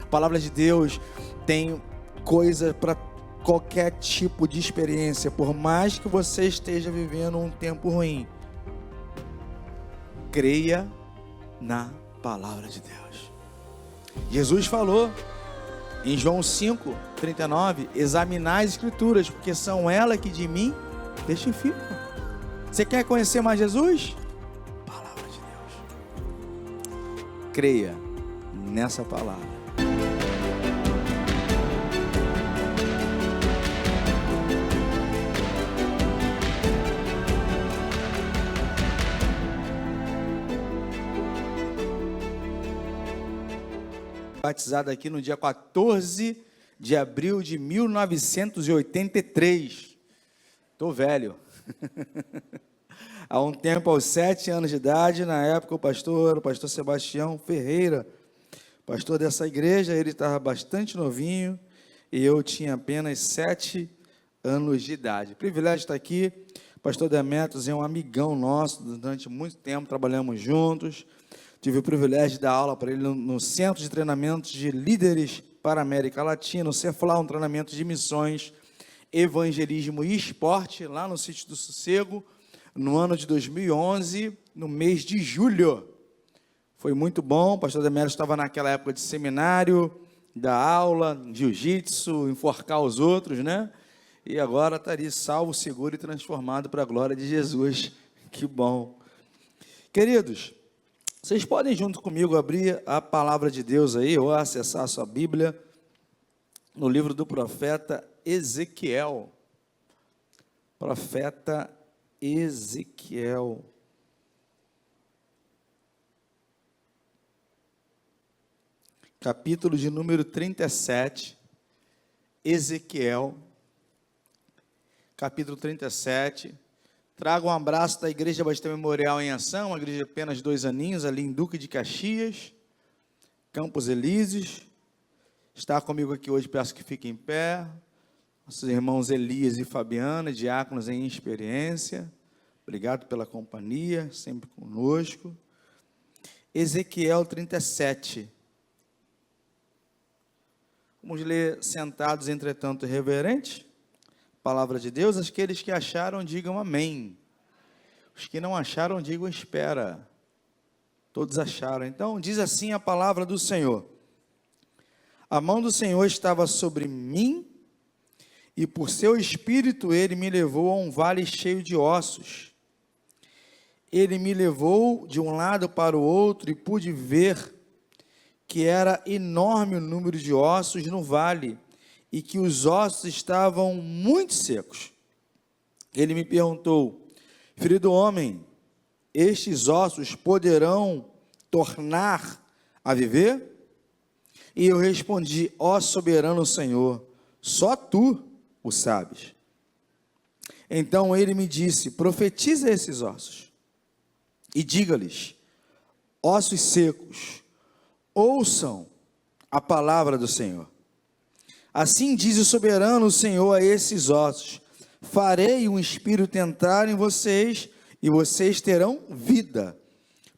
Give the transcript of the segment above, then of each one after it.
palavra de Deus tem coisa para qualquer tipo de experiência. Por mais que você esteja vivendo um tempo ruim, creia na palavra de Deus. Jesus falou em João 5:39, examinai as escrituras, porque são elas que de mim testificam. Você quer conhecer mais Jesus? Palavra de Deus. Creia nessa palavra. Batizado aqui no dia 14 de abril de 1983. Estou velho. Há um tempo, aos 7 anos de idade, na época o pastor Sebastião Ferreira, pastor dessa igreja, ele estava bastante novinho e eu tinha apenas 7 anos de idade. Privilégio estar aqui. O pastor Demetrios é um amigão nosso, durante muito tempo trabalhamos juntos. Tive o privilégio de dar aula para ele no Centro de Treinamentos de Líderes para a América Latina, o CEFLA, um treinamento de missões, evangelismo e esporte, lá no Sítio do Sossego, no ano de 2011, no mês de julho. Foi muito bom, o pastor Demério estava naquela época de seminário, da aula, jiu-jitsu, enforcar os outros, né? E agora estaria salvo, seguro e transformado para a glória de Jesus. Que bom. Queridos, vocês podem junto comigo abrir a palavra de Deus aí, ou acessar a sua Bíblia, no livro do profeta Ezequiel. Profeta Ezequiel. Capítulo de número 37. Ezequiel. Capítulo 37. Trago um abraço da Igreja Batista Memorial em Ação, uma igreja de apenas 2 aninhos, ali em Duque de Caxias, Campos Elíseos. Está comigo aqui hoje, peço que fiquem em pé. Nossos irmãos Elias e Fabiana, diáconos em experiência. Obrigado pela companhia, sempre conosco. Ezequiel 37. Vamos ler sentados, entretanto, reverentes. Palavra de Deus, aqueles que acharam, digam amém. Os que não acharam, digam espera. Todos acharam. Então, diz assim a palavra do Senhor. A mão do Senhor estava sobre mim, e por seu espírito ele me levou a um vale cheio de ossos. Ele me levou de um lado para o outro, e pude ver que era enorme o número de ossos no vale, e que os ossos estavam muito secos. Ele me perguntou: filho do homem, estes ossos poderão tornar a viver? E eu respondi: ó soberano Senhor, só tu o sabes. Então ele me disse: profetiza esses ossos, e diga-lhes: ossos secos, ouçam a palavra do Senhor. Assim diz o soberano Senhor a esses ossos: farei um espírito entrar em vocês, e vocês terão vida.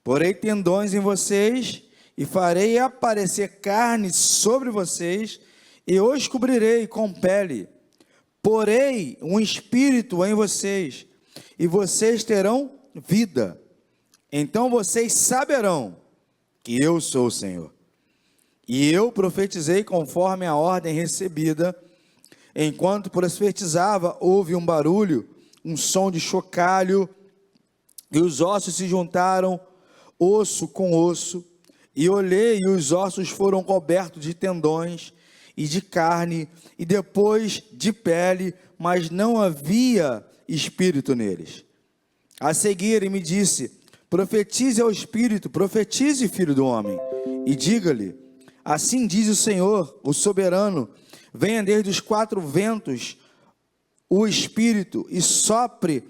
Porei tendões em vocês, e farei aparecer carne sobre vocês, e os cobrirei com pele. Porei um espírito em vocês, e vocês terão vida. Então vocês saberão que eu sou o Senhor. E eu profetizei conforme a ordem recebida. Enquanto profetizava, houve um barulho, um som de chocalho, e os ossos se juntaram, osso com osso. E olhei, e os ossos foram cobertos de tendões e de carne, e depois de pele, mas não havia espírito neles. A seguir, ele me disse: profetize ao espírito, profetize, filho do homem, e diga-lhe: assim diz o Senhor, o soberano, venha desde os 4 ventos o espírito e sopre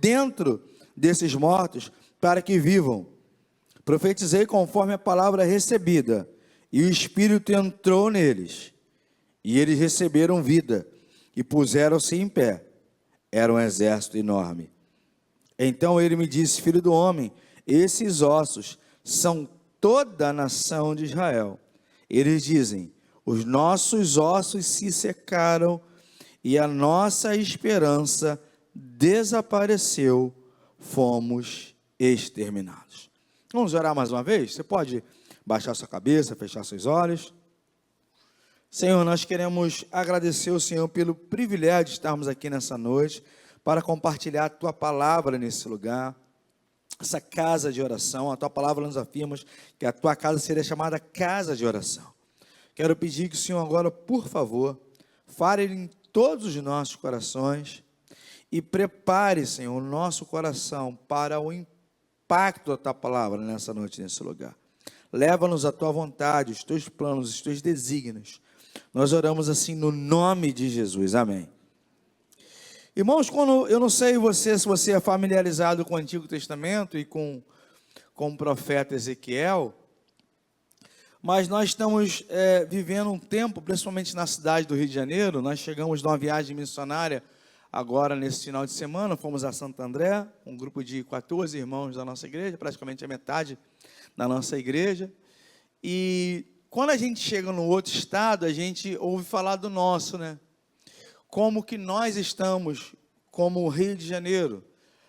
dentro desses mortos para que vivam. Profetizei conforme a palavra recebida, e o espírito entrou neles, e eles receberam vida e puseram-se em pé. Era um exército enorme. Então ele me disse: filho do homem, esses ossos são toda a nação de Israel. Eles dizem: os nossos ossos se secaram e a nossa esperança desapareceu, fomos exterminados. Vamos orar mais uma vez? Você pode baixar sua cabeça, fechar seus olhos. Senhor, nós queremos agradecer ao Senhor pelo privilégio de estarmos aqui nessa noite para compartilhar a Tua palavra nesse lugar, essa casa de oração. A Tua palavra nos afirma que a Tua casa seria chamada casa de oração. Quero pedir que o Senhor agora, por favor, fale em todos os nossos corações e prepare, Senhor, o nosso coração para o impacto da Tua palavra nessa noite, nesse lugar. Leva-nos à Tua vontade, os Teus planos, os Teus desígnios. Nós oramos assim no nome de Jesus, amém. Irmãos, eu não sei se você é familiarizado com o Antigo Testamento e com o profeta Ezequiel, mas nós estamos vivendo um tempo, principalmente na cidade do Rio de Janeiro. Nós chegamos de uma viagem missionária agora nesse final de semana, fomos a Santo André, um grupo de 14 irmãos da nossa igreja, praticamente a metade da nossa igreja, e quando a gente chega no outro estado, a gente ouve falar do nosso, né? Como que nós estamos, como o Rio de Janeiro.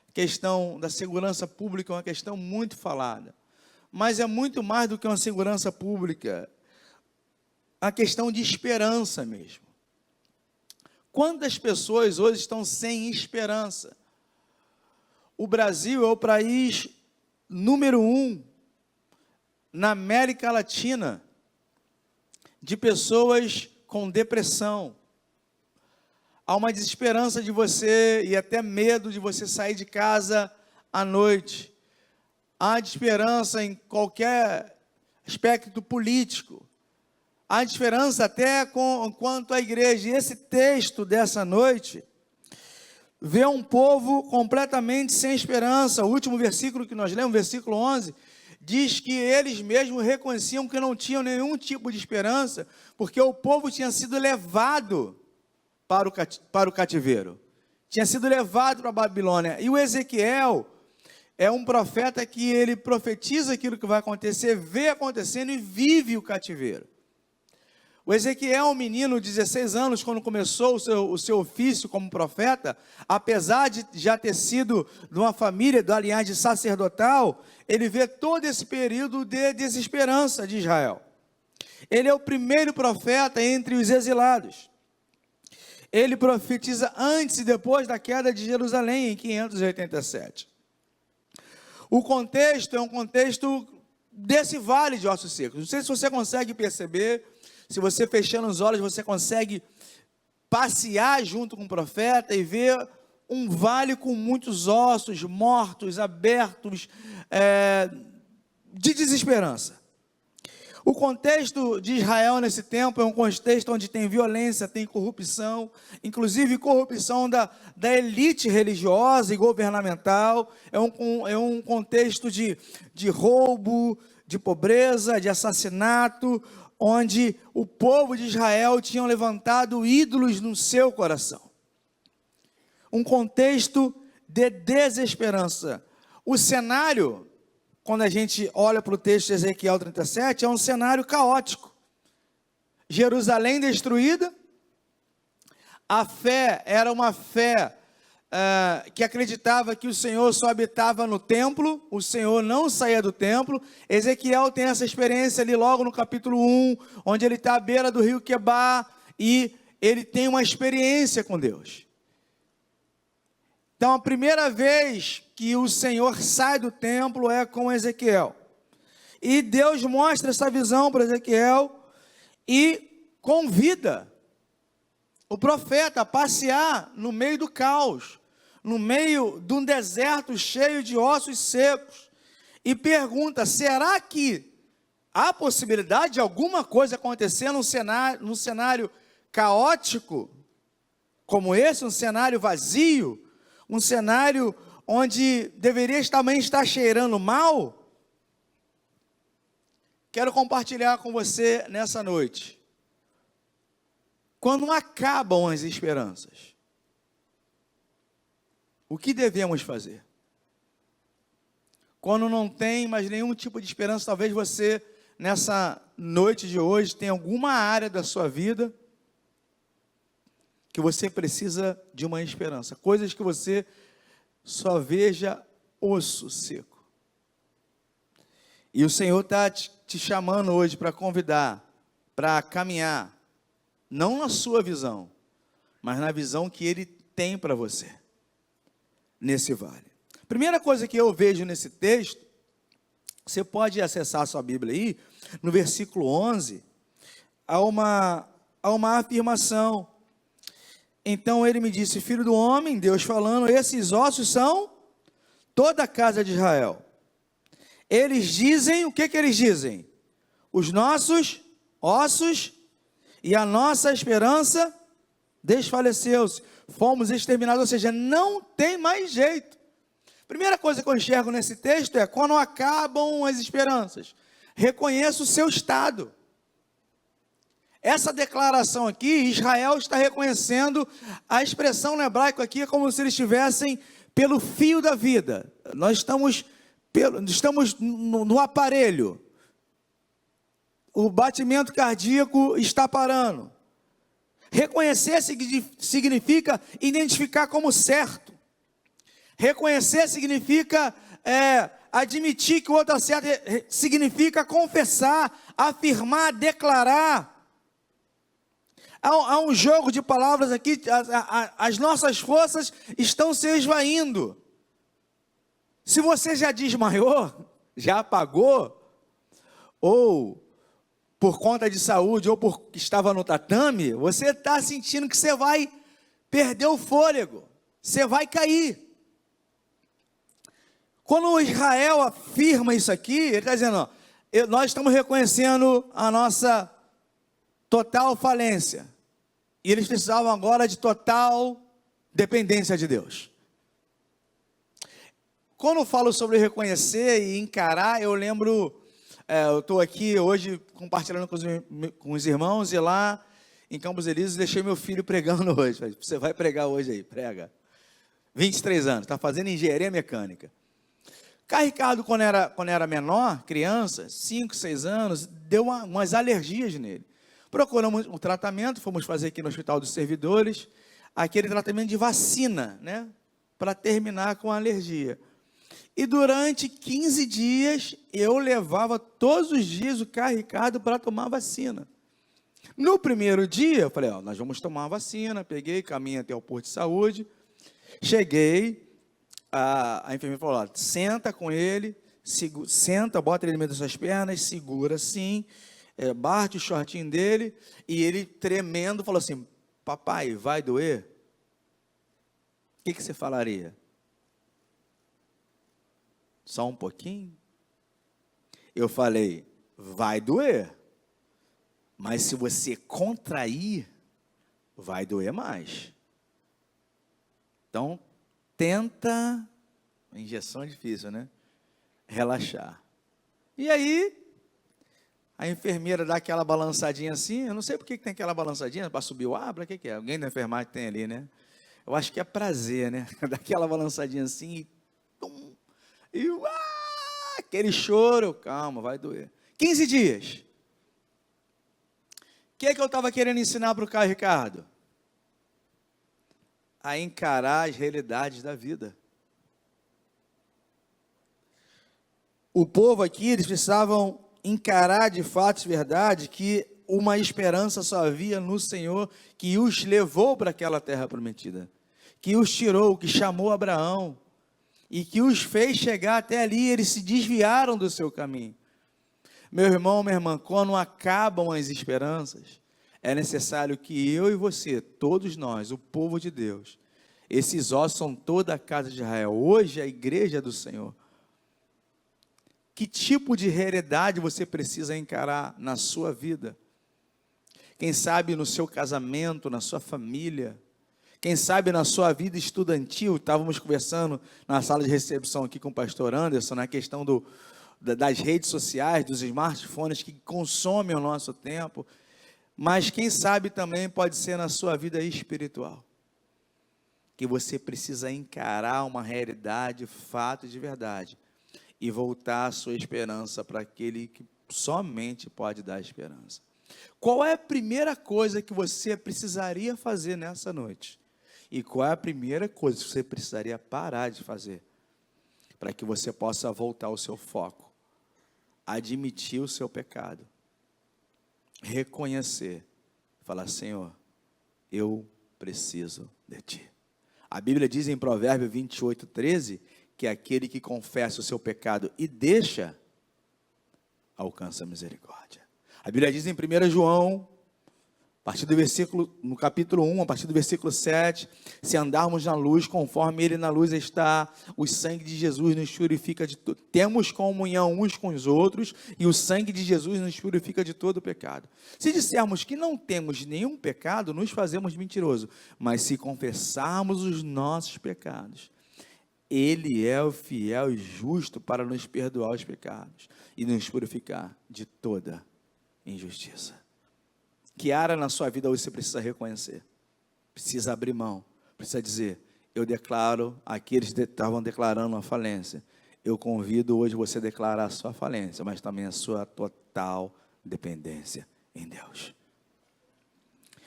A questão da segurança pública é uma questão muito falada. Mas é muito mais do que uma segurança pública. A questão de esperança mesmo. Quantas pessoas hoje estão sem esperança? O Brasil é o país número 1 na América Latina de pessoas com depressão. Há uma desesperança de você e até medo de você sair de casa à noite. Há desesperança em qualquer aspecto político. Há desesperança até quanto à igreja. E esse texto dessa noite vê um povo completamente sem esperança. O último versículo que nós lemos, versículo 11, diz que eles mesmos reconheciam que não tinham nenhum tipo de esperança, porque o povo tinha sido levado para o cativeiro, tinha sido levado para a Babilônia. E o Ezequiel é um profeta que ele profetiza aquilo que vai acontecer, vê acontecendo e vive o cativeiro. O Ezequiel, um menino de 16 anos, quando começou o seu ofício como profeta, apesar de já ter sido de uma família, da linhagem sacerdotal, ele vê todo esse período de desesperança de Israel. Ele é o primeiro profeta entre os exilados. Ele profetiza antes e depois da queda de Jerusalém, em 587. O contexto é um contexto desse vale de ossos secos. Não sei se você consegue perceber. Se você fechando os olhos, você consegue passear junto com o profeta e ver um vale com muitos ossos mortos, abertos, de desesperança. O contexto de Israel nesse tempo é um contexto onde tem violência, tem corrupção, inclusive corrupção da elite religiosa e governamental. É um contexto de roubo, de pobreza, de assassinato, onde o povo de Israel tinha levantado ídolos no seu coração. Um contexto de desesperança. O cenário, quando a gente olha para o texto de Ezequiel 37, é um cenário caótico. Jerusalém destruída, a fé era uma fé que acreditava que o Senhor só habitava no templo, o Senhor não saía do templo. Ezequiel tem essa experiência ali logo no capítulo 1, onde ele está à beira do rio Quebar, e ele tem uma experiência com Deus. Então a primeira vez que o Senhor sai do templo é com Ezequiel, e Deus mostra essa visão para Ezequiel, e convida o profeta a passear no meio do caos, no meio de um deserto cheio de ossos secos, e pergunta: será que há possibilidade de alguma coisa acontecer num cenário caótico como esse, um cenário vazio, um cenário onde deveria também estar cheirando mal? Quero compartilhar com você nessa noite. Quando acabam as esperanças, o que devemos fazer? quando não tem mais nenhum tipo de esperança, talvez você, nessa noite de hoje, tenha alguma área da sua vida que você precisa de uma esperança, coisas que você só veja osso seco. E o Senhor está te chamando hoje para convidar, para caminhar, não na sua visão, mas na visão que Ele tem para você, nesse vale. Primeira coisa que eu vejo nesse texto, você pode acessar a sua Bíblia aí, no versículo 11, há uma afirmação. Então ele me disse: filho do homem, Deus falando, esses ossos são toda a casa de Israel. Eles dizem, o que eles dizem? Os nossos ossos e a nossa esperança desfaleceu-se, fomos exterminados, ou seja, não tem mais jeito. Primeira coisa que eu enxergo nesse texto é, quando acabam as esperanças, reconheça o seu estado. Essa declaração aqui, Israel está reconhecendo, a expressão no hebraico aqui é como se eles estivessem pelo fio da vida. Nós estamos no aparelho, o batimento cardíaco está parando. Reconhecer significa identificar como certo. Reconhecer significa admitir que o outro é certo, significa confessar, afirmar, declarar. Há um jogo de palavras aqui, as nossas forças estão se esvaindo. Se você já desmaiou, já apagou, ou por conta de saúde, ou porque estava no tatame, você está sentindo que você vai perder o fôlego, você vai cair. Quando Israel afirma isso aqui, ele está dizendo, ó, nós estamos reconhecendo a nossa total falência, e eles precisavam agora de total dependência de Deus. Quando eu falo sobre reconhecer e encarar, eu lembro, eu estou aqui hoje compartilhando com os irmãos, e lá em Campos Elíseos deixei meu filho pregando hoje. Você vai pregar hoje aí, prega. 23 anos, está fazendo engenharia mecânica. Ricardo, quando era menor, criança, 5, 6 anos, deu umas alergias nele. Procuramos um tratamento, fomos fazer aqui no Hospital dos Servidores, aquele tratamento de vacina, né, para terminar com a alergia. E durante 15 dias, eu levava todos os dias o Ricardo para tomar vacina. No primeiro dia, eu falei, nós vamos tomar a vacina, peguei, caminho até o posto de saúde, cheguei, a enfermeira falou, senta com ele, senta, bota ele no meio das suas pernas, segura assim, bate o shortinho dele, e ele tremendo, falou assim, papai, vai doer? O que você falaria? Só um pouquinho? Eu falei, vai doer, mas se você contrair, vai doer mais. Então, tenta, injeção é difícil, né? Relaxar. E aí, a enfermeira dá aquela balançadinha assim, eu não sei por que tem aquela balançadinha, para subir o ar, para que é? Alguém da enfermagem tem ali, né? Eu acho que é prazer, né? Dá aquela balançadinha assim, e tum, e aquele choro, calma, vai doer. 15 dias. O que eu estava querendo ensinar para o Caio Ricardo? A encarar as realidades da vida. O povo aqui, eles precisavam encarar de fato, de verdade, que uma esperança só havia no Senhor, que os levou para aquela terra prometida, que os tirou, que chamou Abraão, e que os fez chegar até ali. Eles se desviaram do seu caminho. Meu irmão, minha irmã, quando acabam as esperanças, é necessário que eu e você, todos nós, o povo de Deus, esses ossos são toda a casa de Israel, hoje a igreja do Senhor. Que tipo de realidade você precisa encarar na sua vida? Quem sabe no seu casamento, na sua família, quem sabe na sua vida estudantil. Estávamos conversando na sala de recepção aqui com o pastor Anderson, na questão das redes sociais, dos smartphones que consomem o nosso tempo, mas quem sabe também pode ser na sua vida espiritual, que você precisa encarar uma realidade, fato de verdade, e voltar a sua esperança para aquele que somente pode dar esperança. Qual é a primeira coisa que você precisaria fazer nessa noite? E qual é a primeira coisa que você precisaria parar de fazer para que você possa voltar ao seu foco? Admitir o seu pecado, reconhecer, falar: Senhor, eu preciso de Ti. A Bíblia diz em Provérbios 28:13, que aquele que confessa o seu pecado e deixa, alcança a misericórdia. A Bíblia diz em 1 João, a partir do versículo, no capítulo 1, a partir do versículo 7, se andarmos na luz, conforme Ele na luz está, o sangue de Jesus nos purifica de tudo. Temos comunhão uns com os outros, e o sangue de Jesus nos purifica de todo o pecado. Se dissermos que não temos nenhum pecado, nos fazemos mentirosos. Mas se confessarmos os nossos pecados, Ele é o fiel e justo para nos perdoar os pecados e nos purificar de toda injustiça. Que área na sua vida hoje você precisa reconhecer? Precisa abrir mão, precisa dizer: eu declaro, aqueles que estavam declarando a falência, eu convido hoje você a declarar a sua falência, mas também a sua total dependência em Deus.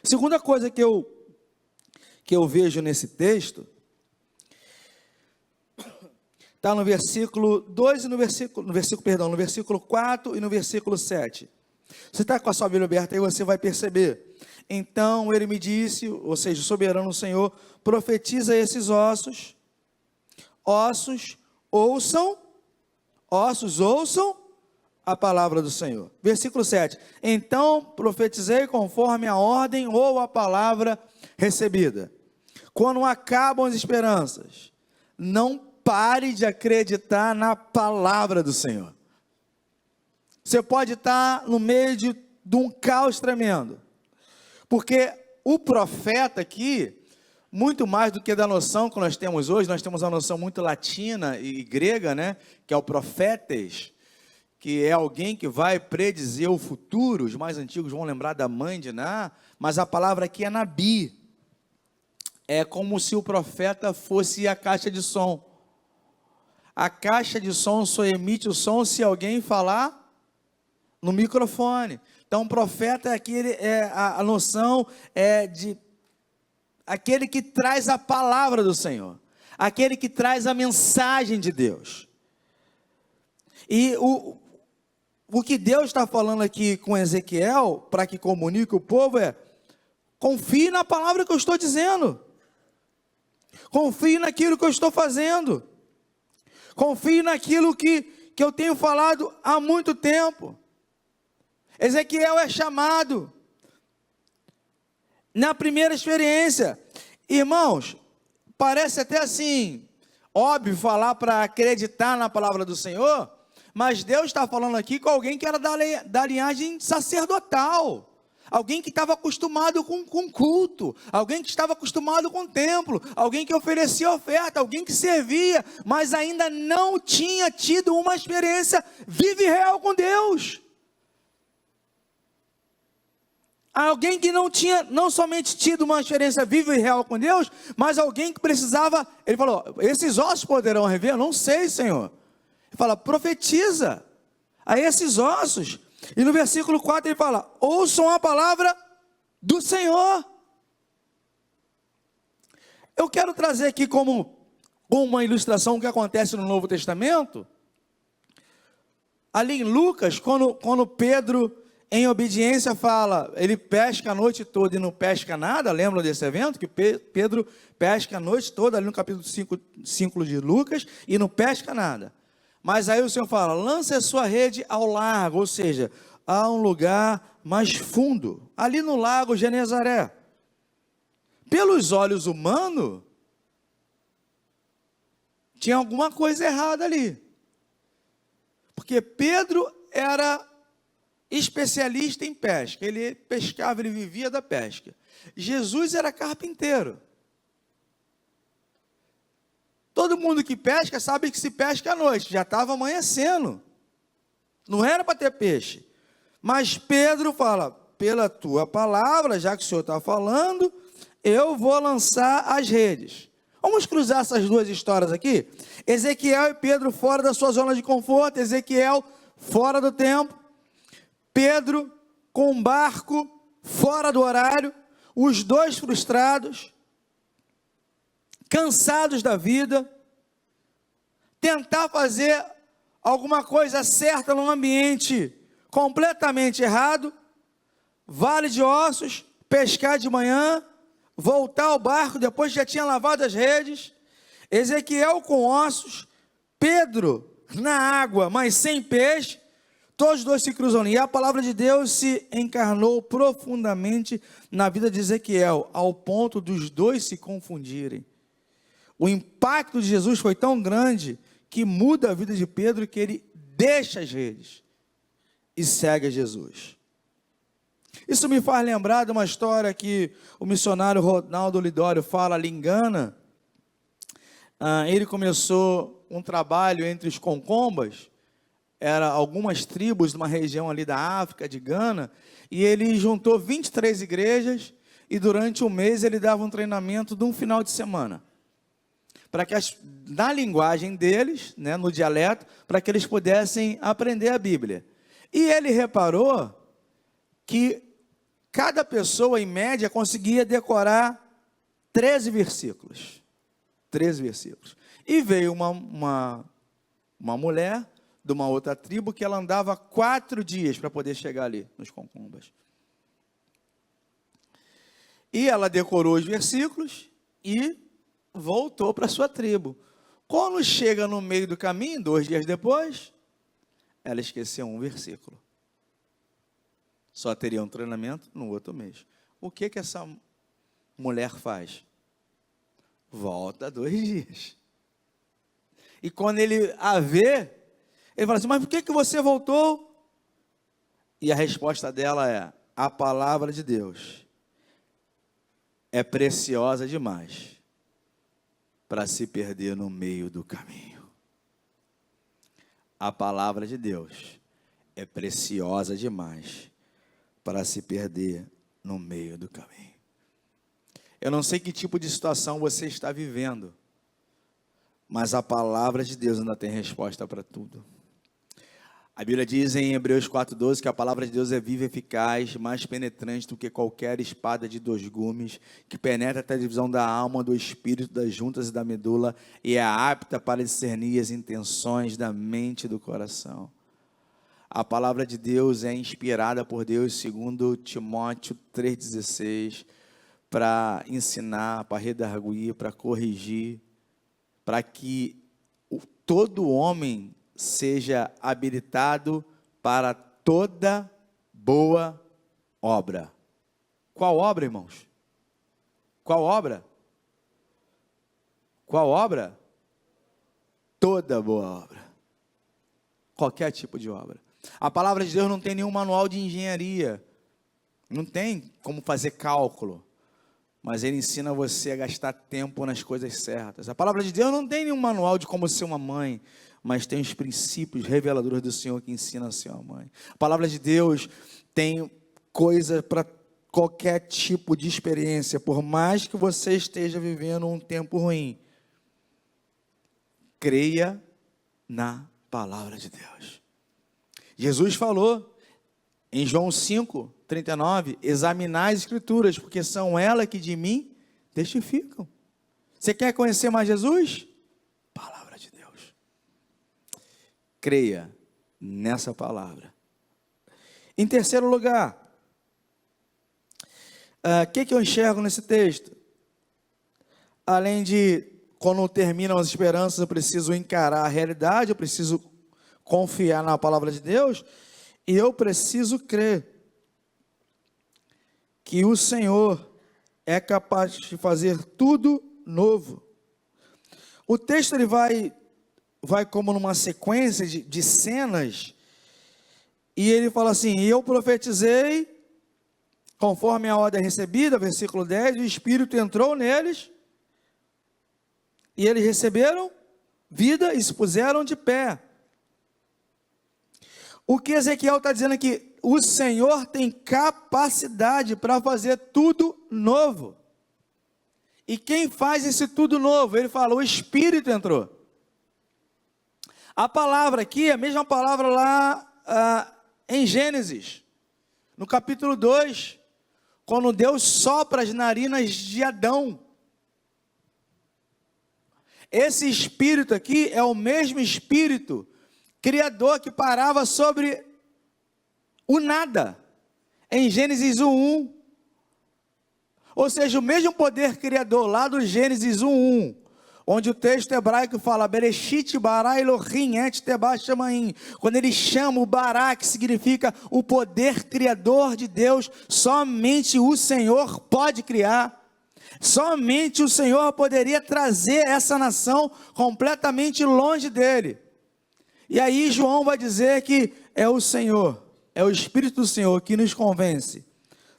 Segunda coisa que eu vejo nesse texto, está no versículo 2 e no versículo 4 e no versículo 7. Você está com a sua Bíblia aberta aí, você vai perceber. Então ele me disse, ou seja, o soberano Senhor, profetiza esses ossos ouçam a palavra do Senhor. Versículo 7, então profetizei conforme a ordem ou a palavra recebida. Quando acabam as esperanças, não pare de acreditar na palavra do Senhor. Você pode estar no meio de um caos tremendo, porque o profeta aqui, muito mais do que da noção que nós temos hoje, nós temos uma noção muito latina e grega, né, que é o profetes, que é alguém que vai predizer o futuro. Os mais antigos vão lembrar da mãe de Ná, mas a palavra aqui é nabi, é como se o profeta fosse a caixa de som. A caixa de som só emite o som se alguém falar no microfone. Então, o profeta é aquele, a noção é de aquele que traz a palavra do Senhor, aquele que traz a mensagem de Deus. E o que Deus está falando aqui com Ezequiel, para que comunique o povo, é: confie na palavra que eu estou dizendo, confie naquilo que eu estou fazendo, confie naquilo que eu tenho falado há muito tempo. Ezequiel é chamado na primeira experiência. Irmãos, parece até assim, óbvio falar para acreditar na palavra do Senhor, mas Deus está falando aqui com alguém que era da linhagem sacerdotal, alguém que estava acostumado com culto, alguém que estava acostumado com o templo, alguém que oferecia oferta, alguém que servia, mas ainda não tinha tido uma experiência viva e real com Deus. Alguém que não tinha, não somente tido uma experiência viva e real com Deus, mas alguém que precisava. Ele falou: esses ossos poderão reviver? Eu não sei, Senhor. Ele fala: profetiza a esses ossos. E no versículo 4 ele fala: ouçam a palavra do Senhor. Eu quero trazer aqui como uma ilustração o que acontece no Novo Testamento. Ali em Lucas, quando Pedro, em obediência, fala, ele pesca a noite toda e não pesca nada. Lembram desse evento? Que Pedro pesca a noite toda, ali no capítulo 5 de Lucas, e não pesca nada. Mas aí o Senhor fala: lance a sua rede ao largo, ou seja, a um lugar mais fundo, ali no lago Genezaré. Pelos olhos humanos, tinha alguma coisa errada ali, porque Pedro era especialista em pesca, ele pescava, ele vivia da pesca. Jesus era carpinteiro. Todo mundo que pesca sabe que se pesca à noite, já estava amanhecendo, não era para ter peixe. Mas Pedro fala: pela tua palavra, já que o Senhor está falando, eu vou lançar as redes. Vamos cruzar essas duas histórias aqui? Ezequiel e Pedro fora da sua zona de conforto, Ezequiel fora do tempo, Pedro com um barco fora do horário, os dois frustrados, cansados da vida, tentar fazer alguma coisa certa num ambiente completamente errado, vale de ossos, pescar de manhã, voltar ao barco depois que já tinha lavado as redes, Ezequiel com ossos, Pedro na água, mas sem peixe, todos os dois se cruzam ali, e a palavra de Deus se encarnou profundamente na vida de Ezequiel, ao ponto dos dois se confundirem. O impacto de Jesus foi tão grande, que muda a vida de Pedro, que ele deixa as redes, e segue a Jesus. Isso me faz lembrar de uma história que o missionário Ronaldo Lidório fala ali em Gana. Ele começou um trabalho entre os concombas, era algumas tribos de uma região ali da África, de Gana, e ele juntou 23 igrejas, e durante um mês ele dava um treinamento de um final de semana, para que na linguagem deles, né, no dialeto, para que eles pudessem aprender a Bíblia. E ele reparou que cada pessoa, em média, conseguia decorar 13 versículos. 13 versículos. E veio uma mulher de uma outra tribo que ela andava 4 dias para poder chegar ali, nos concombas. E ela decorou os versículos e voltou para sua tribo. Quando chega no meio do caminho, 2 dias depois, ela esqueceu um versículo. Só teria um treinamento no outro mês. O que essa mulher faz? Volta 2 dias. E quando ele a vê, ele fala assim, mas por que você voltou? E a resposta dela é, a palavra de Deus é preciosa demais para se perder no meio do caminho. A palavra de Deus é preciosa demais para se perder no meio do caminho. Eu não sei que tipo de situação você está vivendo, mas a palavra de Deus ainda tem resposta para tudo. A Bíblia diz em Hebreus 4:12 que a palavra de Deus é viva e eficaz, mais penetrante do que qualquer espada de 2 gumes, que penetra até a divisão da alma, do espírito, das juntas e da medula, e é apta para discernir as intenções da mente e do coração. A palavra de Deus é inspirada por Deus, segundo Timóteo 3,16, para ensinar, para redarguir, para corrigir, para que todo homem seja habilitado para toda boa obra. Qual obra, irmãos? Qual obra? Qual obra? Toda boa obra. Qualquer tipo de obra. A palavra de Deus não tem nenhum manual de engenharia, não tem como fazer cálculo, mas ele ensina você a gastar tempo nas coisas certas. A palavra de Deus não tem nenhum manual de como ser uma mãe, mas tem os princípios reveladores do Senhor que ensina a ser uma mãe. A palavra de Deus tem coisa para qualquer tipo de experiência, por mais que você esteja vivendo um tempo ruim, creia na palavra de Deus. Jesus falou em João 5:39, examinai as escrituras, porque são elas que de mim testificam. Você quer conhecer mais Jesus? Palavra de Deus. Creia nessa palavra. Em terceiro lugar, o que eu enxergo nesse texto? Além de, quando terminam as esperanças, eu preciso encarar a realidade, eu preciso confiar na palavra de Deus, e eu preciso crer que o Senhor é capaz de fazer tudo novo. O texto ele vai como numa sequência de cenas, e ele fala assim, e eu profetizei, conforme a ordem recebida, versículo 10, o Espírito entrou neles, e eles receberam vida e se puseram de pé. O que Ezequiel está dizendo aqui, o Senhor tem capacidade para fazer tudo novo. E quem faz esse tudo novo? Ele fala, o Espírito entrou. A palavra aqui é a mesma palavra lá em Gênesis, no capítulo 2, quando Deus sopra as narinas de Adão. Esse Espírito aqui é o mesmo Espírito criador que parava sobre o nada, em Gênesis 1:1. Ou seja, o mesmo poder criador lá do Gênesis 1:1, onde o texto hebraico fala, Bereshit bara Elohim et teba shamaim. Quando ele chama o bara, que significa o poder criador de Deus, somente o Senhor pode criar. Somente o Senhor poderia trazer essa nação completamente longe dele. E aí João vai dizer que é o Senhor, é o Espírito do Senhor que nos convence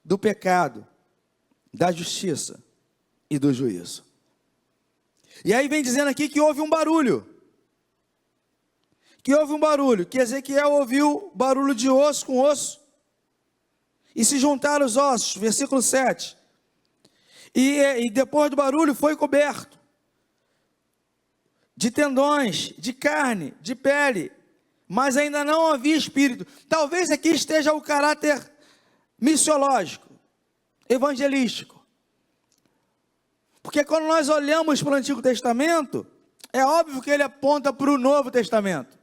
do pecado, da justiça e do juízo. E aí vem dizendo aqui que houve um barulho. Que Ezequiel ouviu barulho de osso com osso. E se juntaram os ossos, versículo 7. E depois do barulho foi coberto de tendões, de carne, de pele, mas ainda não havia espírito. Talvez aqui esteja o caráter missiológico, evangelístico. Porque quando nós olhamos para o Antigo Testamento, é óbvio que ele aponta para o Novo Testamento.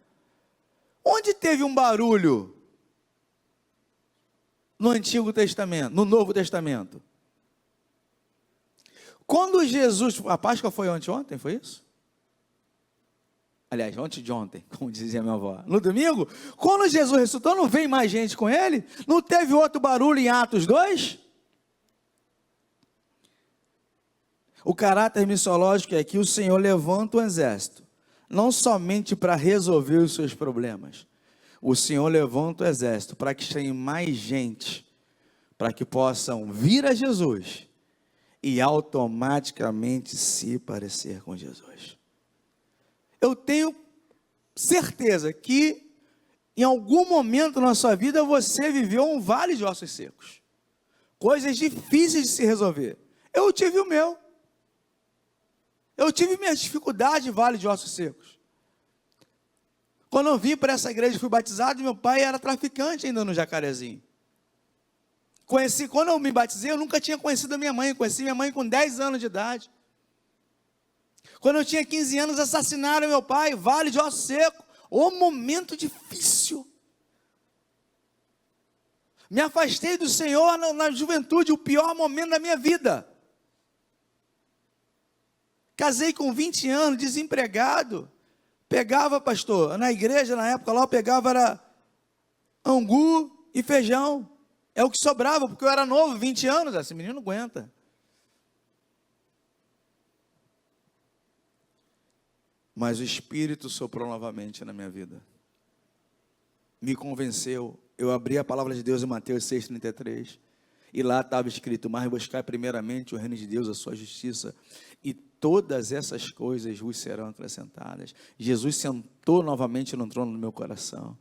Onde teve um barulho no Antigo Testamento, no Novo Testamento? Quando Jesus, a Páscoa foi ontem, foi isso? Aliás, antes de ontem, como dizia minha avó. No domingo, quando Jesus ressuscitou, não veio mais gente com ele? Não teve outro barulho em Atos 2? O caráter missiológico é que o Senhor levanta um exército, não somente para resolver os seus problemas. O Senhor levanta o exército para que chegue mais gente, para que possam vir a Jesus e automaticamente se parecer com Jesus. Eu tenho certeza que em algum momento na sua vida você viveu um vale de ossos secos. Coisas difíceis de se resolver. Eu tive o meu. Eu tive minhas dificuldades em vale de ossos secos. Quando eu vim para essa igreja, fui batizado, meu pai era traficante ainda no Jacarezinho. Quando eu me batizei, eu nunca tinha conhecido a minha mãe. Conheci minha mãe com 10 anos de idade. Quando eu tinha 15 anos, assassinaram meu pai, vale de osso seco. O momento difícil. Me afastei do Senhor na juventude, o pior momento da minha vida. Casei com 20 anos, desempregado. Pegava, pastor, na igreja, na época lá, eu pegava era angu e feijão. É o que sobrava, porque eu era novo, 20 anos, esse menino não aguenta. Mas o Espírito soprou novamente na minha vida. Me convenceu. Eu abri a palavra de Deus em Mateus 6,33. E lá estava escrito, mas buscar primeiramente o reino de Deus, a sua justiça, e todas essas coisas vos serão acrescentadas. Jesus sentou novamente no trono do meu coração.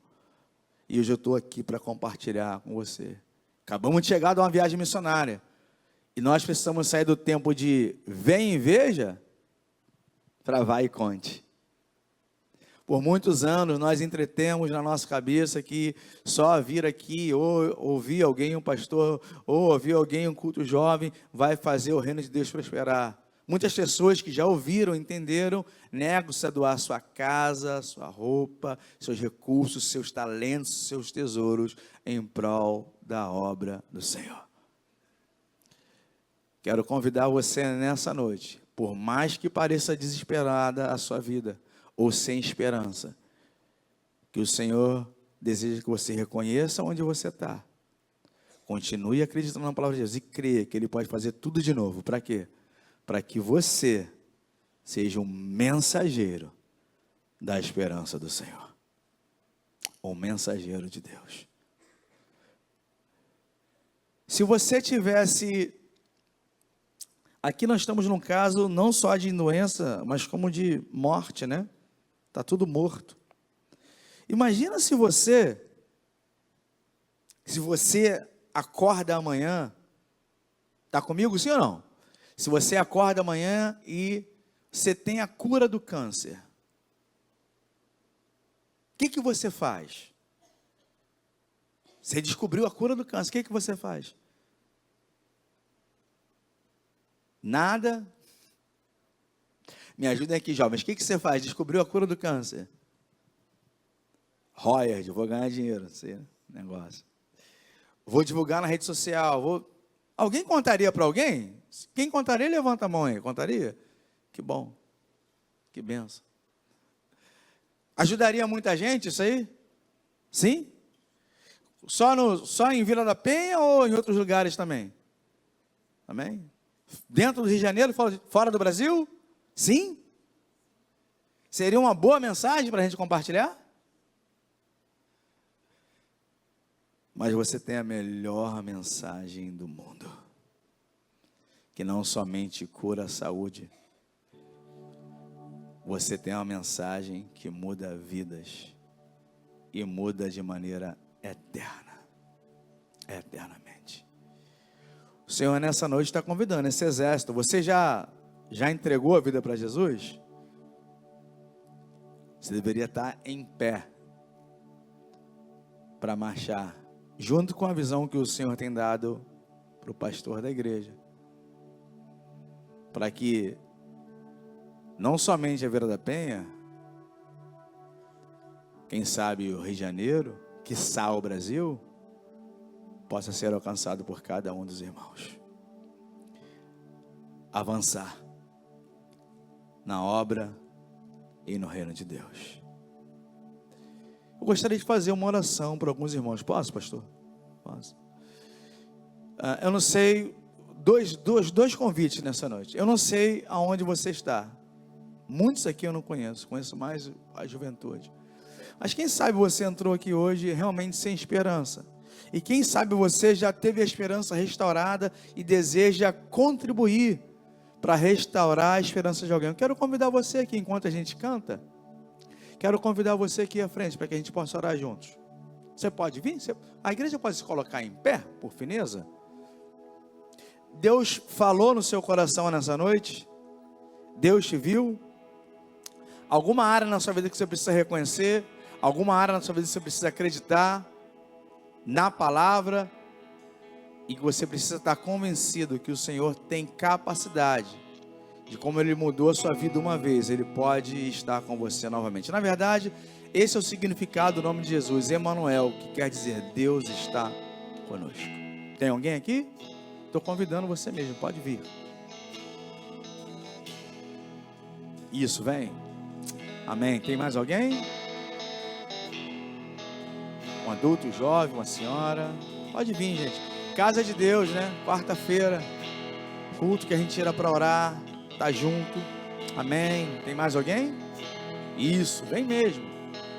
E hoje eu estou aqui para compartilhar com você. Acabamos de chegar de uma viagem missionária. E nós precisamos sair do tempo de vem e veja, para vai e conte. Por muitos anos nós entretemos na nossa cabeça que só vir aqui, ou ouvir alguém, um pastor, ou ouvir alguém, um culto jovem, vai fazer o reino de Deus prosperar. Muitas pessoas que já ouviram, entenderam, negam-se a doar sua casa, sua roupa, seus recursos, seus talentos, seus tesouros, em prol da obra do Senhor. Quero convidar você nessa noite, por mais que pareça desesperada a sua vida, ou sem esperança, que o Senhor deseja que você reconheça onde você está, continue acreditando na palavra de Deus e creia que Ele pode fazer tudo de novo. Para quê? Para que você seja um mensageiro da esperança do Senhor, um mensageiro de Deus. Se você tivesse, aqui nós estamos num caso não só de doença, mas como de morte, né? Está tudo morto. Imagina se você acorda amanhã, está comigo sim ou não? Se você acorda amanhã e você tem a cura do câncer, o que você faz? Você descobriu a cura do câncer, o que você faz? Nada? Me ajudem aqui, jovens. O que você faz? Descobriu a cura do câncer? Royard, vou ganhar dinheiro, esse negócio. Vou divulgar na rede social. Alguém contaria para alguém? Quem contaria, levanta a mão aí. Contaria? Que bom. Que benção. Ajudaria muita gente isso aí? Sim? Só em Vila da Penha ou em outros lugares também? Amém? Dentro do Rio de Janeiro, fora do Brasil? Sim? Seria uma boa mensagem para a gente compartilhar? Mas você tem a melhor mensagem do mundo, que não somente cura a saúde, você tem uma mensagem que muda vidas, e muda de maneira eterna, eternamente. O Senhor nessa noite está convidando esse exército. Você já entregou a vida para Jesus? Você deveria estar em pé para marchar, junto com a visão que o Senhor tem dado para o pastor da igreja, para que não somente a Vila da Penha, quem sabe o Rio de Janeiro, quiçá o Brasil, possa ser alcançado por cada um dos irmãos. Avançar na obra e no reino de Deus. Eu gostaria de fazer uma oração para alguns irmãos. Posso, pastor? Posso. Eu não sei, dois convites nessa noite. Eu não sei aonde você está. Muitos aqui eu não conheço mais a juventude. Mas quem sabe você entrou aqui hoje realmente sem esperança. E quem sabe você já teve a esperança restaurada e deseja contribuir para restaurar a esperança de alguém. Eu quero convidar você aqui, enquanto a gente canta, quero convidar você aqui à frente, para que a gente possa orar juntos. Você pode vir? A igreja pode se colocar em pé, por fineza? Deus falou no seu coração nessa noite? Deus te viu? Alguma área na sua vida que você precisa reconhecer? Alguma área na sua vida que você precisa acreditar na palavra? E que você precisa estar convencido que o Senhor tem capacidade de, como Ele mudou a sua vida uma vez, Ele pode estar com você novamente. Na verdade, esse é o significado do nome de Jesus, Emanuel, que quer dizer Deus está conosco. Tem alguém aqui? Estou convidando você mesmo, pode vir. Isso, vem. Amém. Tem mais alguém? Um adulto, um jovem, uma senhora? Pode vir, gente. Casa de Deus, né? Quarta-feira, culto que a gente tira para orar, tá junto. Amém. Tem mais alguém? Isso, vem mesmo.